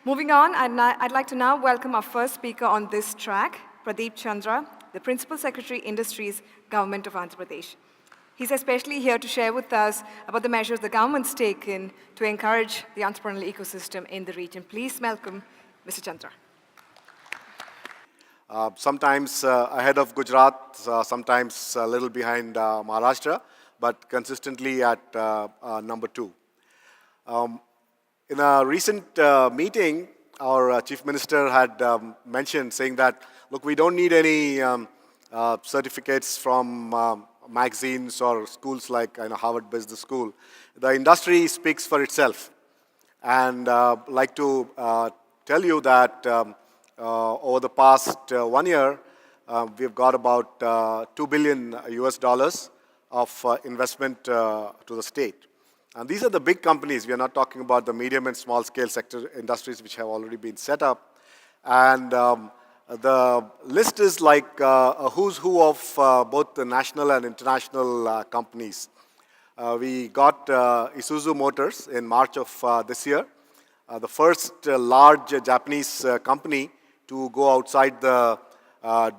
Moving on, I'd like to now welcome our first speaker on this track, Pradeep Chandra, the Principal Secretary, Industries, Government of Andhra Pradesh. He's especially here to share with us about the measures the government's taken to encourage the entrepreneurial ecosystem in the region. Please welcome Mr. Chandra. Sometimes ahead of Gujarat, sometimes a little behind Maharashtra, but consistently at number 2. In a recent meeting, our Chief Minister had mentioned, saying that, look, we don't need any certificates from magazines or schools like Harvard Business School. The industry speaks for itself. And I'd like to tell you that over the past 1 year, we've got about $2 billion US of investment to the state. And these are the big companies. We are not talking about the medium and small scale sector industries which have already been set up. And the list is like a who's who of both the national and international companies. We got Isuzu Motors in March of this year, the first large Japanese company to go outside the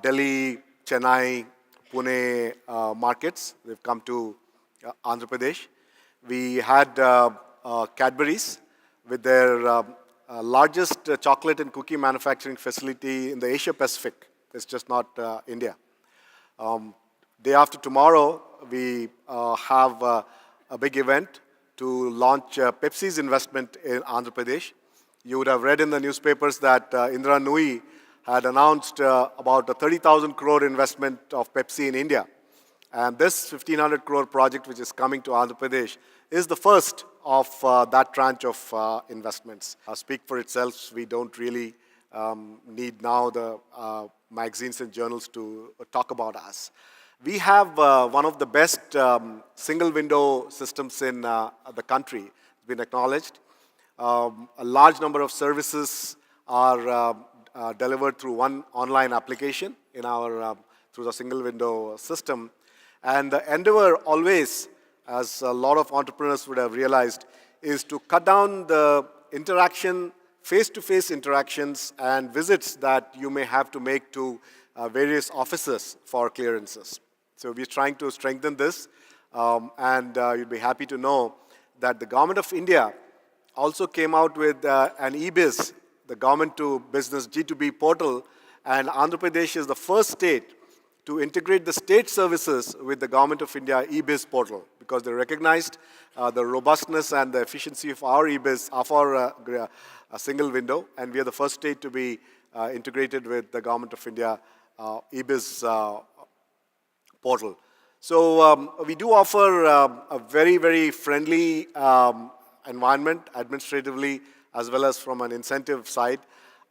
Delhi, Chennai, Pune markets. They've come to Andhra Pradesh. We had Cadbury's with their largest chocolate and cookie manufacturing facility in the Asia Pacific. It's just not India. Day after tomorrow, we have a big event to launch Pepsi's investment in Andhra Pradesh. You would have read in the newspapers that Indra Nooyi had announced about a 30,000 crore investment of Pepsi in India. And this 1,500 crore project, which is coming to Andhra Pradesh, is the first of that tranche of investments. Speak for itself. We don't really need now the magazines and journals to talk about us. We have one of the best single window systems in the country. It's been acknowledged. A large number of services are delivered through one online application in our through the single window system. And the endeavor always, as a lot of entrepreneurs would have realized, is to cut down the interaction, face-to-face interactions and visits that you may have to make to various offices for clearances. So we're trying to strengthen this, and you'd be happy to know that the Government of India also came out with an eBiz, the Government to Business G2B portal, and Andhra Pradesh is the first state to integrate the state services with the Government of India eBiz portal, because they recognized the robustness and the efficiency of our eBiz, of our single window, and we are the first state to be integrated with the Government of India eBiz portal. So we do offer a very, very friendly environment administratively as well as from an incentive side.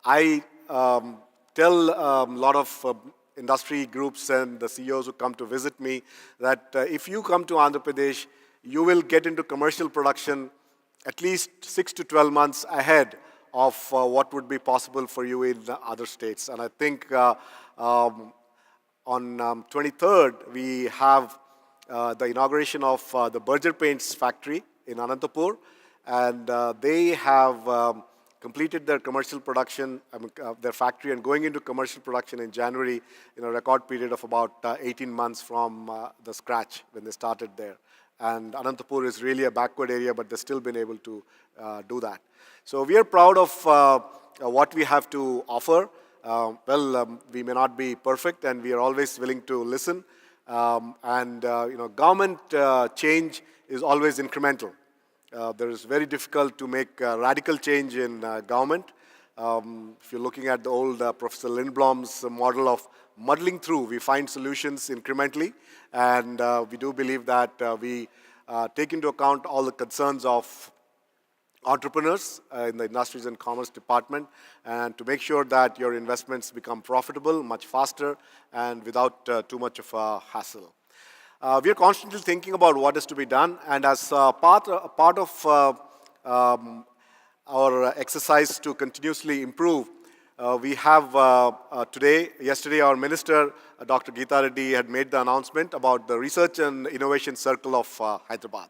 I tell a lot of industry groups and the CEOs who come to visit me that if you come to Andhra Pradesh, you will get into commercial production at least 6 to 12 months ahead of what would be possible for you in other states. And I think on 23rd, we have the inauguration of the Berger Paints factory in Anantapur, and they have completed their commercial production, their factory, and going into commercial production in January in a record period of about 18 months from the scratch when they started there. And Anantapur is really a backward area, but they've still been able to do that. So we are proud of what we have to offer. We may not be perfect, and we are always willing to listen. Government change is always incremental. It is very difficult to make radical change in government. If you're looking at the old Professor Lindblom's model of muddling through, we find solutions incrementally, and we do believe that we take into account all the concerns of entrepreneurs in the Industries and Commerce Department, and to make sure that your investments become profitable much faster and without too much of a hassle. We are constantly thinking about what is to be done, and as part of our exercise to continuously improve, we have yesterday our Minister, Dr. Geeta Reddy, had made the announcement about the Research and Innovation Circle of Hyderabad.